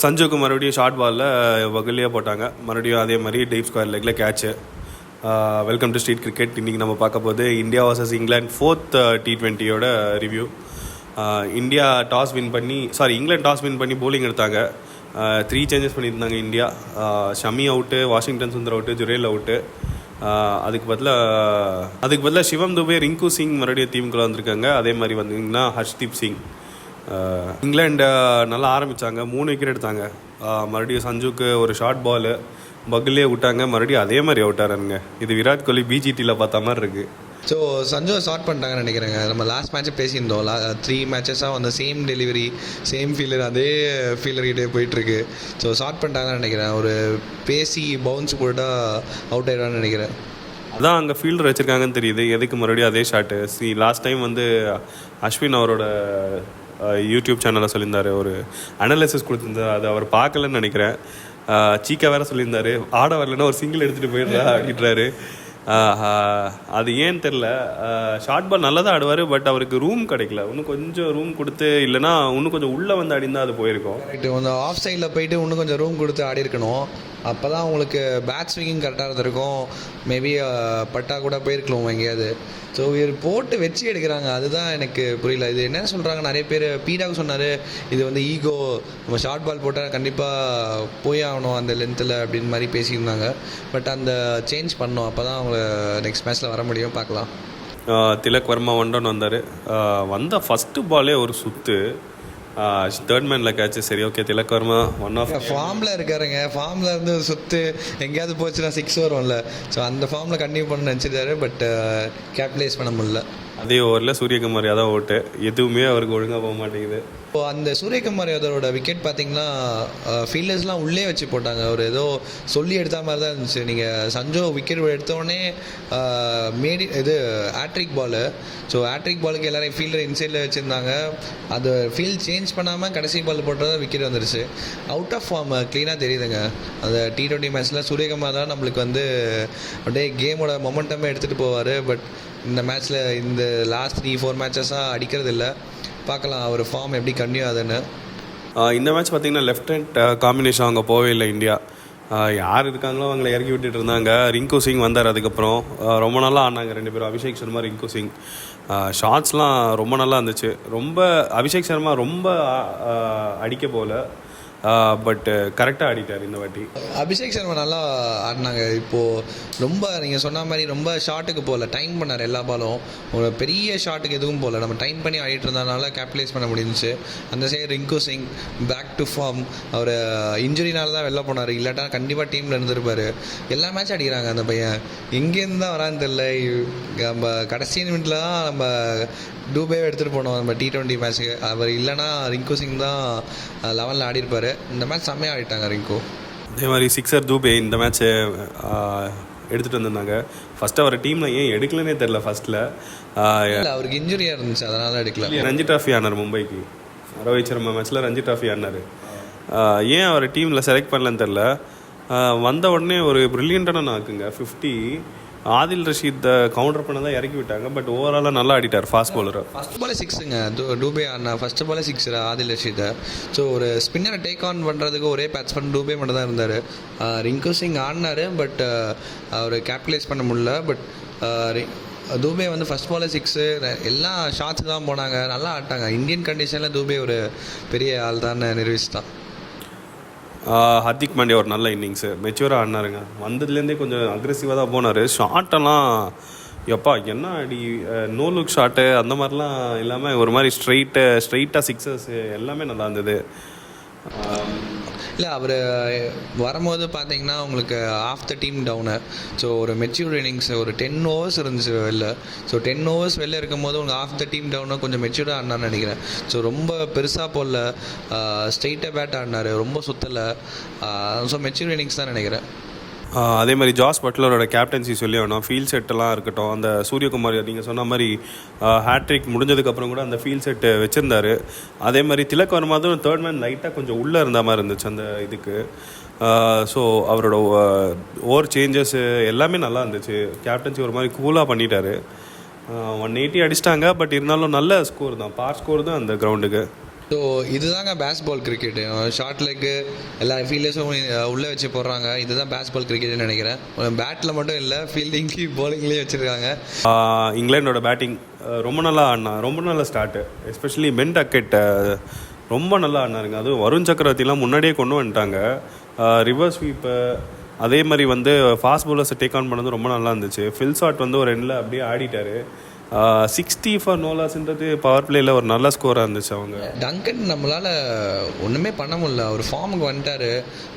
சஞ்சுக்கு மறுபடியும் ஷார்ட் பாலில் வகுலியாக போட்டாங்க. மறுபடியும் அதே மாதிரி டீப் ஸ்கொயர் லெக்கில் catch. Welcome to street cricket. இன்றைக்கி நம்ம பார்க்க போது இந்தியா வர்சஸ் இங்கிலாந்து 4th T20யோட ரிவ்யூ. இங்கிலாந்து டாஸ் வின் பண்ணி போலிங் எடுத்தாங்க. 3 சேஞ்சஸ் பண்ணியிருந்தாங்க India. Shami out, Washington Sundar out, Jurel out. அதுக்கு பதிலாக சிவம் துபே, ரிங்கு சிங் மறுபடியும் டீமுக்குள்ளே வந்திருக்காங்க. அதே மாதிரி வந்தீங்கன்னா ஹர்ஷ்தீப் சிங். இங்கிலாந்து நல்லா ஆரம்பித்தாங்க, 3 விக்கெட் எடுத்தாங்க. மறுபடியும் சஞ்சுக்கு ஒரு ஷார்ட் பால் பக்கிலே விட்டாங்க. மறுபடியும் அதே மாதிரி அவுட் ஆகிறாருங்க. இது விராட் கோலி பிஜிடியில் பார்த்த மாதிரி இருக்குது. ஸோ சஞ்சு ஷார்ட் பண்ணிட்டாங்கன்னு நினைக்கிறேங்க. நம்ம லாஸ்ட் மேட்ச்சை பேசியிருந்தோம். 3 மேட்சஸாக அந்த சேம் டெலிவரி, சேம் ஃபீல்டர், அதே ஃபீல்டர்கிட்டே போயிட்டுருக்கு. ஸோ ஷார்ட் பண்ணிட்டாங்கன்னு நினைக்கிறேன். ஒரு பேசி பவுன்ஸ் போட்டால் அவுட் ஆகிடுவான்னு நினைக்கிறேன். அதான் அங்கே ஃபீல்டர் வச்சுருக்காங்கன்னு தெரியுது. எதுக்கு மறுபடியும் அதே ஷாட்டு? லாஸ்ட் டைம் அஸ்வின் அவரோட யூடியூப் சேனலில் சொல்லியிருந்தார், ஒரு அனாலிசிஸ் கொடுத்துருந்தார். அது அவர் பார்க்கலன்னு நினைக்கிறேன். சீக்கா வேறு சொல்லியிருந்தார், ஆட வரலன்னா ஒரு சிங்கிள் எடுத்துகிட்டு போயிடுறா அப்படின்றாரு. அது ஏன்னு தெரில. ஷார்ட் பால் நல்லா தான் ஆடுவார், பட் அவருக்கு ரூம் கிடைக்கல. இன்னும் கொஞ்சம் ரூம் கொடுத்து, இல்லைனா இன்னும் கொஞ்சம் உள்ளே வந்து ஆடினா அது போயிருக்கும். கரெக்டு. கொஞ்சம் ஆஃப் சைடில் போயிட்டு இன்னும் கொஞ்சம் ரூம் கொடுத்து ஆடி இருக்கணும். அப்போ தான் அவங்களுக்கு பேட் ஸ்விங்கிங் கரெக்டாக இருந்திருக்கும். மேபி பட்டா கூட போயிருக்கலாம் எங்கேயாவது. ஸோ இவர் போட்டு வச்சு எடுக்கிறாங்க, அதுதான் எனக்கு புரியல. இது என்ன சொல்கிறாங்க, நிறைய பேர் பீடாக சொன்னார், இது ஈகோ, நம்ம ஷார்ட் பால் போட்டால் கண்டிப்பாக போய் ஆகணும் அந்த லென்த்தில் அப்படின்னு மாதிரி பேசியிருந்தாங்க. பட் அந்த சேஞ்ச் பண்ணோம், அப்போ தான் அவங்க நெக்ஸ்ட் மேட்ச்சில் வர முடியும். பார்க்கலாம். திலக் வர்மா வந்தார். வந்த ஃபஸ்ட்டு பாலே ஒரு சுற்று, தேர்ட் மேனில் கேட்ச்சு. சரி, okay, Tilak Varma one off ஃபார்மில் இருக்காருங்க. ஃபார்மில் இருந்து சுற்று எங்கேயாவது போச்சுன்னா 6 வரும்ல. ஸோ அந்த ஃபார்மில் கண்டினியூ பண்ண நினச்சிட்டாரு. பட் கேபிட்டலைஸ் பண்ண முடியல. அதே ஓவரில் சூரியகுமார் யாதவ் ஓட்டு, எதுவுமே அவருக்கு ஒழுங்காக போக மாட்டேங்குது. இப்போ அந்த சூரியகுமார் யாதவோட விக்கெட் பார்த்தீங்கன்னா ஃபீல்டர்ஸ்லாம் உள்ளே வச்சு போட்டாங்க. ஒரு ஏதோ சொல்லி எடுத்த மாதிரி தான் இருந்துச்சு. நீங்கள் சஞ்சு விக்கெட் எடுத்தோடனே ஆட்ரிக் பாலு. ஸோ ஆட்ரிக் பாலுக்கு எல்லாரையும் ஃபீல்டர் இன்சைடில் வச்சுருந்தாங்க. அது ஃபீல்ட் சேஞ்ச் பண்ணாமல் கடைசி பால் போட்டது விக்கெட் வந்துருச்சு. அவுட் ஆஃப் ஃபார்ம் க்ளீனாக தெரியுதுங்க. அந்த T20 மேட்ச்சில் சூரியகுமார் தான் நம்மளுக்கு அப்படியே கேமோட மொமெண்டமே எடுத்துகிட்டு போவார். பட் இந்த மேட்ச்சில் இந்த லாஸ்ட் 3-4 மேட்சஸாக அடிக்கிறது இல்லை. பார்க்கலாம் அவர் ஃபார்ம் எப்படி கன்டினியூ ஆகுதுன்னு. இந்த மேட்ச் பார்த்திங்கன்னா லெஃப்ட் ஹேண்ட் காம்பினேஷன் அவங்க போவே இல்லை இந்தியா. யார் இருக்காங்களோ அவங்கள இறக்கி விட்டுட்டு இருந்தாங்க. ரிங்கு சிங் வந்தார். அதுக்கப்புறம் ரொம்ப நல்லா ஆனாங்க 2 பேரும், அபிஷேக் சர்மா, ரிங்கு சிங். ஷாட்ஸ்லாம் ரொம்ப நல்லா இருந்துச்சு. அபிஷேக் சர்மா ரொம்ப அடிக்க போகல, பட் கரெக்டாக ஆடிட்டார் இந்த வாட்டி. அபிஷேக் சர்மா நல்லா ஆடினாங்க. இப்போது ரொம்ப நீங்கள் சொன்ன மாதிரி ரொம்ப ஷாட்டுக்கு போகல, டைம் பண்ணார் எல்லா பாலும். ஒரு பெரிய ஷாட்டுக்கு எதுவும் போகல, நம்ம டைம் பண்ணி ஆடிட்டு இருந்ததுனால கேபிட்டலைஸ் பண்ண முடிஞ்சிச்சு. அந்த side Rinku Singh back to form. அவர் இன்ஜுரினால தான் வெளில போனார், இல்லாட்டா கண்டிப்பாக டீமில் இருந்திருப்பார். எல்லா மேட்ச் அடிக்கிறாங்க அந்த பையன். எங்கேருந்து தான் வரான்னு தெரியல. நம்ம கடைசி நிமிட்டில் தான் நம்ம டூபேவை எடுத்துகிட்டு போனோம் நம்ம T20 மேட்ச்சுக்கு. அவர் இல்லைனா ரிங்கு சிங் தான் 11ல் ஆடிருப்பார். இந்த மேட்ச் செம்மையாக ஆடிட்டாங்க ரிங்கு. அதே மாதிரி சிக்ஸர் தூபே இந்த மேட்ச்சை எடுத்துகிட்டு வந்திருந்தாங்க. ஃபஸ்ட்டு அவர் டீமில் ஏன் எடுக்கலன்னே தெரில. ஃபஸ்ட்டில் அவருக்கு இன்ஜுரியாக இருந்துச்சு, அதனால் எடுக்கல. ரஞ்சி ட்ராஃபி ஆனார் மும்பைக்கு. ரோஹித் சர்மா மேட்ச்சில் ரஞ்சி ட்ராஃபி ஆனார். ஏன் அவர் டீமில் செலக்ட் பண்ணலன்னு தெரில. வந்த உடனே ஒரு ப்ரில்லியண்ட்டான நாக்குங்க 50. ஆதில் ரஷீத்தை கவுண்டர் பண்ண தான் இறக்கி விட்டாங்க. பட் ஓவராலாக நல்லா ஆடிட்டார், ஃபாஸ்ட் பவுலர். ஃபஸ்ட் பாலே 6ங்க டூபே ஆடினா. ஃபஸ்ட்டு பாலே 6 ஆதில் ரஷீத்தை. ஸோ ஒரு ஸ்பின்னரை டேக் ஆன் பண்ணுறதுக்கு ஒரே பேட்ஸ்மேன் டூபே மட்டும் தான் இருந்தார். ரிங்கு சிங் ஆடினார், பட் அவர் கேபிட்டலைஸ் பண்ண முடியல. பட் தூபே ஃபஸ்ட் பாலே 6, எல்லா ஷாட்ஸுக்கு தான் போனாங்க, நல்லா ஆட்டாங்க. இந்தியன் கண்டிஷனில் தூபே ஒரு பெரிய ஆள் தான் நிரூபிச்சிட்டான். ஹர்திக் பாண்டியா ஒரு நல்ல இன்னிங்ஸு, மெச்சூராக ஆடினாருங்க. வந்ததுலேருந்தே கொஞ்சம் அக்ரெசிவாக தான் போனார். ஷாட்டெல்லாம் எப்பா என்ன அடி, நோ லுக் ஷாட்டு அந்த மாதிரிலாம் இல்லாமல் ஒரு மாதிரி ஸ்ட்ரைட்டாக சிக்ஸஸ் எல்லாமே நல்லா இருந்தது. இல்லை, அவர் வரும்போது பார்த்தீங்கன்னா உங்களுக்கு off the team down. So ஒரு மெச்சூர் இன்னிங்ஸ், ஒரு 10 ஓவர்ஸ் இருந்துச்சு வெளில. ஸோ 10 ஓவர்ஸ் வெளில இருக்கும்போது உங்களுக்கு ஆஃப் த டீம் டவுனை கொஞ்சம் மெச்சூர்டாக ஆடினான்னு நினைக்கிறேன். ஸோ ரொம்ப பெருசாக போடல, ஸ்ட்ரெயிட்டாக பேட் ஆடினார், ரொம்ப சுற்றலை. ஸோ மெச்சூர் இன்னிங்ஸ் தான் நினைக்கிறேன். அதே மாதிரி ஜாஸ் பட்லரோட கேப்டன்சி சொல்லி வேணும். ஃபீல்ட் செட்டெல்லாம் இருக்கட்டும், அந்த சூரியகுமார் நீங்கள் சொன்ன மாதிரி ஹேட்ரிக் முடிஞ்சதுக்கப்புறம் கூட அந்த ஃபீல்ட் செட்டு வச்சுருந்தார். அதே மாதிரி திலக் வர்மாதும் தேர்ட் மேன் லைட்டாக கொஞ்சம் உள்ளே இருந்த மாதிரி இருந்துச்சு அந்த இதுக்கு. ஸோ அவரோட ஓவர் சேஞ்சஸ்ஸு எல்லாமே நல்லா இருந்துச்சு. கேப்டன்சி ஒரு மாதிரி கூலாக பண்ணிட்டார். 180 அடிச்சிட்டாங்க. பட் இருந்தாலும் நல்ல ஸ்கோர் தான், பார் ஸ்கோர் தான் அந்த கிரவுண்டுக்கு. ஸோ இதுதாங்க பேஸ்பால் கிரிக்கெட்டு. ஷார்ட் லெக்கு எல்லா ஃபீல்டர்ஸும் உள்ளே வச்சு போடுறாங்க. இதுதான் பேஸ்பால் கிரிக்கெட்னு நினைக்கிறேன். பேட்டில் மட்டும் இல்லை, ஃபீல்டிங்லேயும் பவுலிங்லேயும் வச்சுருக்காங்க. இங்கிலாண்டோட பேட்டிங் ரொம்ப நல்லா ஆடினா, ரொம்ப நல்ல ஸ்டார்ட்டு. எஸ்பெஷலி பென் டக்கெட் ரொம்ப நல்லா ஆடினாருங்க. அதுவும் வருண் சக்கரவர்த்திலாம் முன்னாடியே கொண்டு வந்துட்டாங்க. ரிவர்ஸ் ஸ்வீப்பு அதே மாதிரி வந்து ஃபாஸ்ட் பவுலர்ஸை டேக் ஆன் பண்ணது ரொம்ப நல்லா இருந்துச்சு. ஃபில்சாட் வந்து ஒரு எண்டில் அப்படியே ஆடிட்டார். 60 ஃபார் நோலாஸ்ன்றது பவர் பிளேயில் ஒரு நல்ல ஸ்கோராக இருந்துச்சு. அவங்க டங்கன் நம்மளால் ஒன்றுமே பண்ண முடியல. அவர் ஃபார்முக்கு வந்துட்டார்,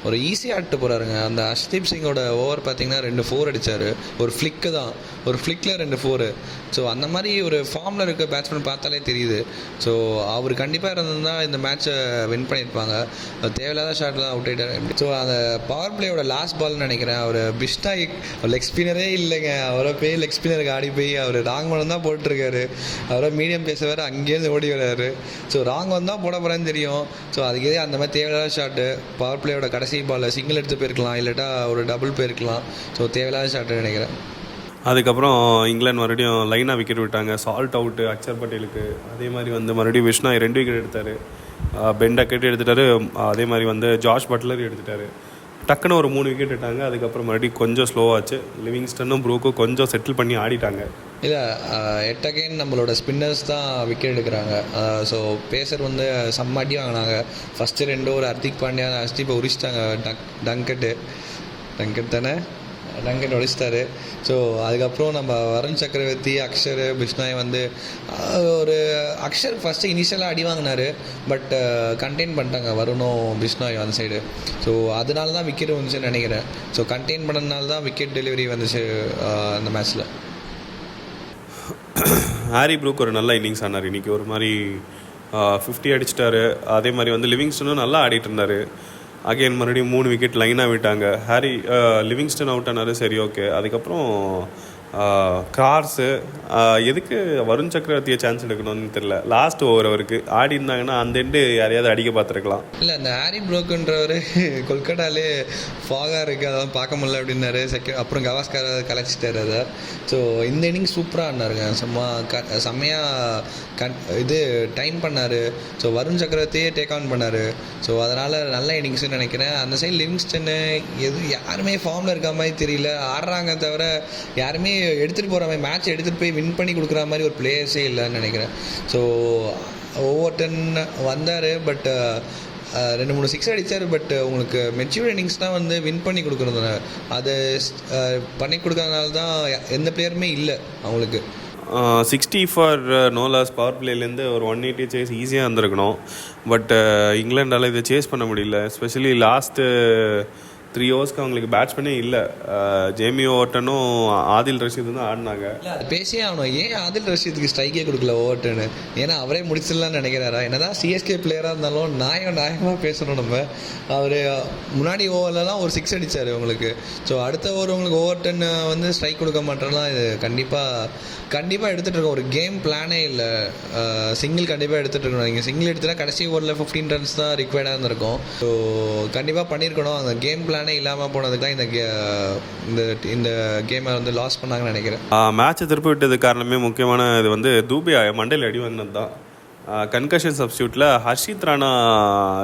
ஒரு ஈஸியாக ஆட்டு போகிறாருங்க. அந்த அஷ்தீப் சிங்கோட ஓவர் பார்த்திங்கன்னா 2 4 அடித்தார். ஒரு ஃப்ளிக்கு தான், ஒரு ஃப்ளிக்கில் 2 4. ஸோ அந்த மாதிரி ஒரு ஃபார்மில் இருக்க பேட்ஸ்மேன் பார்த்தாலே தெரியுது. ஸோ அவர் கண்டிப்பாக இருந்திருந்தால் இந்த மேட்ச்சை வின் பண்ணியிருப்பாங்க. தேவையில்லாத ஷாட்டில் தான் அவுட் ஆகிட்டார். ஸோ அந்த பவர் பிளேயோட லாஸ்ட் பால்னு நினைக்கிறேன். அவர் பிஷ்டாய் லெக் ஸ்பின்னரே இல்லைங்க. அவரை போய் லெக் ஸ்பின்னருக்கு ஆடி போய் அவர் ராங் ஒன் தான் போட்டிருக்காரு. அவரை மீடியம் பேச வேறு அங்கேருந்து ஓடி வர்றாரு. ஸோ ராங் வந்தால் போட போகிறேன்னு தெரியும். ஸோ அதுக்கே அந்த மாதிரி தேவையில்லாத ஷாட்டு. பவர் பிளேயோட கடைசி பாலில் சிங்கிள் எடுத்து போயிருக்கலாம், இல்லாட்டா ஒரு டபுள் போயிருக்கலாம். ஸோ தேவையில்லாத ஷாட்டுன்னு நினைக்கிறேன். அதுக்கப்புறம் இங்கிலாந்து மறுபடியும் லைனாக விக்கெட் விட்டாங்க. சால்ட் அவுட்டு அக்ஷர் பட்டேலுக்கு. அதே மாதிரி வந்து மறுபடியும் விஷ்ணாய் 2 விக்கெட் எடுத்தார். பென் டக்கெட் எடுத்துட்டார். அதே மாதிரி வந்து ஜார்ஜ் பட்லர் எடுத்துட்டார். டக்குன்னு ஒரு 3 விக்கெட் எடுத்தாங்க. அதுக்கப்புறம் மறுபடியும் கொஞ்சம் ஸ்லோவாச்சு. லிவிங்ஸ்டனும் ப்ரூக்கும் கொஞ்சம் செட்டில் பண்ணி ஆடிட்டாங்க. இல்லை, எட் அகைன் நம்மளோட ஸ்பின்னர்ஸ் தான் விக்கெட் எடுக்கிறாங்க. ஸோ பேசர் வந்து செம்ம அடி வாங்கினாங்க. ஃபஸ்ட்டு 2 ஓவர் ஹர்திக் பாண்டியா ஹர்ஷ்தீப்பை உரிச்சிட்டாங்க. டங்கட் தானே, டங்கட் உடைச்சிட்டாரு. ஸோ அதுக்கப்புறம் நம்ம வருண் சக்கரவர்த்தி, அக்ஷர், பிஷ்னாய் வந்து ஒரு அக்ஷர் ஃபஸ்ட்டு இனிஷியலாக அடி வாங்கினார். பட் கண்டெயின் பண்ணிட்டாங்க வருணும் பிஷ்னாய் அந்த சைடு. ஸோ அதனால தான் விக்கெட் வந்துச்சுன்னு நினைக்கிறேன். ஸோ கண்டெயின் பண்ணதுனால தான் விக்கெட் டெலிவரி வந்துச்சு அந்த மேட்ச்சில். ஹாரி ப்ரூக் ஒரு நல்ல இன்னிங்ஸ் ஆனார் இன்றைக்கி. ஒரு மாதிரி 50 அடிச்சிட்டாரு. அதே மாதிரி வந்து லிவிங்ஸ்டனும் நல்லா ஆடிட்டு இருந்தார். அகைன் மறுபடியும் 3 விக்கெட் லைனாக விட்டாங்க. லிவிங்ஸ்டன் அவுட் ஆனார். சரி, ஓகே. அதுக்கப்புறம் கார்ஸு எதுக்கு வருண் சக்கரவர்த்தியை சான்ஸ் எடுக்கணும்னு தெரியல. லாஸ்ட் ஓவர் அவருக்கு ஆடி இருந்தாங்கன்னா அந்த எண்டு யாரையாவது அடிக்க பார்த்துருக்கலாம். இல்லை, அந்த ஹாரி ப்ரோக்குன்றவர் கொல்கட்டாலே ஃபாகாக இருக்குது, அதெல்லாம் பார்க்க முடியல அப்படின்னாரு. அப்புறம் கவாஸ்கர் கலைச்சிட்டார் அதை. ஸோ இந்த இன்னிங் சூப்பராக ஆடினாருங்க. செம்மையாக இது டைம் பண்ணார். ஸோ வருண் சக்கரவர்த்தியே டேக் ஆன் பண்ணார். ஸோ அதனால் நல்ல இன்னிங்ஸ்னு நினைக்கிறேன். அந்த சைடு லிவிங்ஸ்டனு யாருமே ஃபார்மில் இருக்க மாதிரி தெரியல. ஆடுறாங்க தவிர யாருமே எடுத்துகிட்டு போகிற மாதிரி, மேட்ச் எடுத்துகிட்டு போய் வின் பண்ணி கொடுக்குற மாதிரி ஒரு பிளேயர்ஸே இல்லைன்னு நினைக்கிறேன். ஸோ ஓவர் வந்தார். பட் 2-3 6 அடித்தார். பட் உங்களுக்கு மெச்சூர் இன்னிங்ஸ்னால் வந்து வின் பண்ணி கொடுக்குறதுனால, அதை பண்ணி கொடுக்கறதுனால தான் எந்த பிளேயருமே இல்லை அவங்களுக்கு. 60 ஃபார் நோலாஸ் பவர் பிளேலேருந்து ஒரு 180 சேஸ் ஈஸியாக இருந்திருக்கணும். பட் இங்கிலாண்டால் இதை சேஸ் பண்ண முடியல. எஸ்பெஷலி லாஸ்ட்டு 3 ஓவர்ஸ்க்கு அவங்களுக்கு பேட்ஸ்மேனே இல்லை. ஜேமி ஓவர்டனும் ஆதில் ரஷீதும் தான் ஆடினாங்க. இல்லை, அது பேசியே ஆகணும். ஏன் ஆதில் ரஷீதுக்கு ஸ்ட்ரைக்கே கொடுக்கல ஓவர்டனு? ஏன்னா அவரே முடிச்சிடலான்னு நினைக்கிறாரா? என்னதான் சிஎஸ்கே பிளேயராக இருந்தாலும் நியாயமாக பேசணும் நம்ம. அவர் முன்னாடி ஓவர்லலாம் ஒரு 6 அடித்தார் உங்களுக்கு. ஸோ அடுத்த ஓவர் உங்களுக்கு ஓவர்டன் வந்து ஸ்ட்ரைக் கொடுக்க மாட்டேறலாம். இது கண்டிப்பாக எடுத்துகிட்டு இருக்கோம். ஒரு கேம் பிளானே இல்லை. சிங்கிள் கண்டிப்பாக எடுத்துகிட்டு இருக்கணும். நீங்கள் சிங்கிள் எடுத்துனா கடைசி ஓவரில் 15 ரன்ஸ் தான் ரிக்வயர்டாக இருந்திருக்கும். ஸோ கண்டிப்பாக பண்ணியிருக்கணும். அந்த கேம் பிளானே இல்லாமல் போனதுக்கு தான் இந்த கேமை வந்து லாஸ் பண்ணாங்கன்னு நினைக்கிறேன். மேட்சை திருப்பி விட்டது காரணமே முக்கியமான இது வந்து தூபே மண்டையில் அடி வாங்கினது தான். கன்கஷன் சப்ஸ்டியூட்டில் ஹர்ஷித் ராணா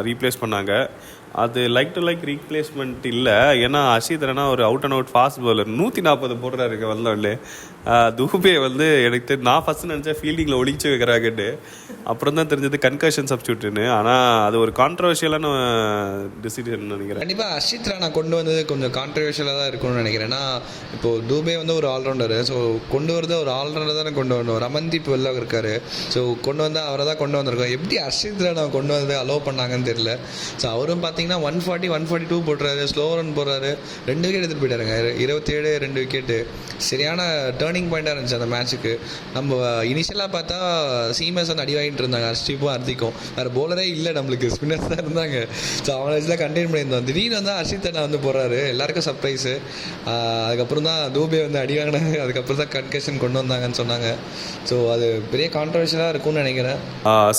ரீப்ளேஸ் பண்ணாங்க. அது லைக் டு லைக் ரீப்ளேஸ்மெண்ட் இல்லை. ஏன்னா ஹர்ஷித் ராணா ஒரு out and out fast bowler. 140 போடுறாருங்க வந்தவங்களே. தூபே வந்து எனக்கு நான் ஃபஸ்ட்டு நினச்சேன் ஃபீல்டிங்கில் ஒழிச்சு வைக்கிறாங்கட்டு. அப்புறம் தான் தெரிஞ்சது கன்கஷன் சப்ஸ்டியூட்டுன்னு. ஆனால் அது ஒரு கான்ட்ரவர்ஷியலான டிசிஷன் நினைக்கிறேன். கண்டிப்பாக ஹர்ஷித் ராணா கொண்டு வந்தது கொஞ்சம் கான்ட்ரவர்ஷியலாக தான் இருக்கும்னு நினைக்கிறேன். ஏன்னா இப்போது தூபே வந்து ஒரு ஆல்ரவுண்டரு. ஸோ கொண்டு வரது ஒரு ஆல்ரவுண்டர் தானே கொண்டு வரணும். ரமன்தீப் வெளில இருக்கார். ஸோ கொண்டு வந்தால் அவரை தான் கொண்டு வந்திருக்கோம். எப்படி ஹர்ஷித் ராணா கொண்டு வந்து அலோவ் பண்ணாங்கன்னு தெரியல. ஸோ அவரும் பார்த்தீங்கன்னா 140 142 போடுறாரு. ஸ்லோ ரன் போடுறாரு. 2 விக்கெட் எடுத்துகிட்டு போயிட்டாருங்க. 27 2 விக்கெட்டு. சரியான டேர்னிங் பாயிண்டாக இருந்துச்சு அந்த மேட்ச்சுக்கு. நம்ம இனிஷியலாக பார்த்தா சீமர்ஸ் வந்து அடி வாங்கிட்டு இருந்தாங்க. ஹர்ஷ்தீப்பும் ஹர்திக்கும். வேறு போலரே இல்லை நம்மளுக்கு, ஸ்பின்னர்ஸ் தான் இருந்தாங்க. ஸோ அவனை வச்சு தான் கண்டெயின் பண்ணியிருந்தோம். திடீர்னு வந்து ஹர்ஷித் அண்ணா வந்து போடுறாரு. எல்லாருக்கும் சர்ப்ரைஸு. அதுக்கப்புறம் தான் தூபே வந்து அடி வாங்கினாங்க. அதுக்கப்புறம் தான் கன்கஷன் கொண்டு வந்தாங்கன்னு சொன்னாங்க. ஸோ அது பெரிய கான்ட்ரவர்ஷியலாக இருக்கும்னு நினைக்கிறேன்.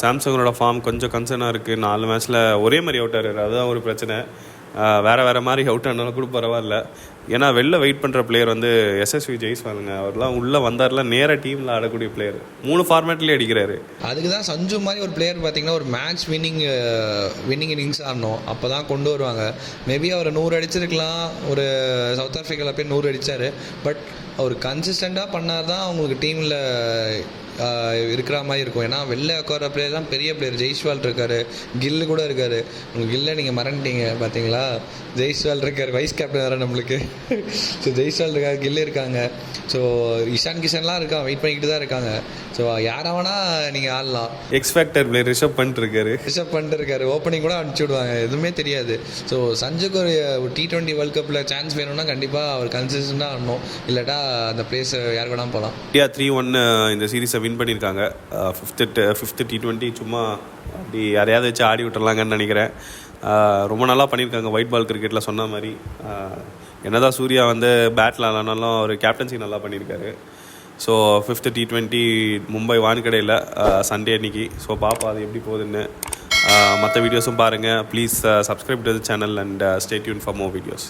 சாம்சங்கோட ஃபார்ம் கொஞ்சம் கன்சர்னாக இருக்குது. 4 மேட்ச்சில் ஒரே மாதிரி அவுட் ஆகிறாரு. அதுதான் ஒரு பிரச்சனை. வேறு மாதிரி அவுட் ஆனாலும் கூட பரவாயில்ல. ஏன்னா வெளில வெயிட் பண்ணுற பிளேயர் வந்து எஸ்எஸ்வி ஜெய்ஸ்வாலுங்க. அவர்லாம் உள்ளே வந்தார்ல நேராக டீமில் ஆடக்கூடிய பிளேயர், 3 ஃபார்மேட்லேயே அடிக்கிறாரு. அதுக்கு தான் சஞ்சு மாதிரி ஒரு பிளேயர் பார்த்தீங்கன்னா ஒரு மேட்ச் வின்னிங் இன்னிங்ஸ் ஆடணும், அப்போ தான் கொண்டு வருவாங்க. மேபி அவர் 100 அடிச்சிருக்கலாம், ஒரு சவுத் ஆஃப்ரிக்காவில் போய் 100 அடித்தார். பட் அவர் கன்சிஸ்டண்ட்டாக பண்ணார் தான் அவங்களுக்கு டீமில் இருக்கிற மாதிரி இருக்கும். ஏன்னா வெளில உட்கார பிளேயர் தான் பெரிய பிளேயர். ஜெய்ஸ்வால் இருக்கார், கில்லு கூட இருக்கார். உங்கள் கில்லை நீங்கள் மறந்துட்டீங்க பார்த்தீங்களா? ஜெய்ஸ்வால் இருக்கார், வைஸ் கேப்டன் வேறு நம்மளுக்கு. ஸோ ஜெய்ஸ்வால் இருக்கார், கில்லு இருக்காங்க. ஸோ இஷான் கிஷன்லாம் இருக்கான், வெயிட் பண்ணிக்கிட்டு தான் இருக்காங்க. ஸோ யாரை வேணால் நீங்கள் ஆடலாம். X factor player Rishabh Pant இருக்காரு, ஓப்பனிங் கூட அனுப்பிச்சி விடுவாங்க, எதுவுமே தெரியாது. ஸோ சஞ்சுக்கு ஒரு T20 வேர்ல்ட் கப்பில் சான்ஸ் வேணும்னா கண்டிப்பாக அவர் கன்சிஸ்டண்டாக ஆடணும், இல்லாட்டா அந்த பிளேஸ் யார் வேணால் போகலாம். இந்தியா 3-1 இந்த சீரீஸை வின் பண்ணியிருக்காங்க. ஃபிஃப்த்து T20 சும்மா அப்படி யாரையாவது வச்சு ஆடி விட்டுறலாங்கன்னு நினைக்கிறேன். ரொம்ப நல்லா பண்ணியிருக்காங்க ஒயிட் பால் கிரிக்கெட்டில் சொன்ன மாதிரி. என்னதான் சூர்யா வந்து பேட்டில் ஆனாலும் அவர் கேப்டன்சி நல்லா பண்ணியிருக்காரு. ஸோ 5th T20 மும்பை வான்கடையில் சண்டே அன்னைக்கு. ஸோ பாப்பா அது எப்படி போகுதுன்னு. மற்ற வீடியோஸும் பாருங்கள். Please subscribe to the channel and stay tuned for more videos.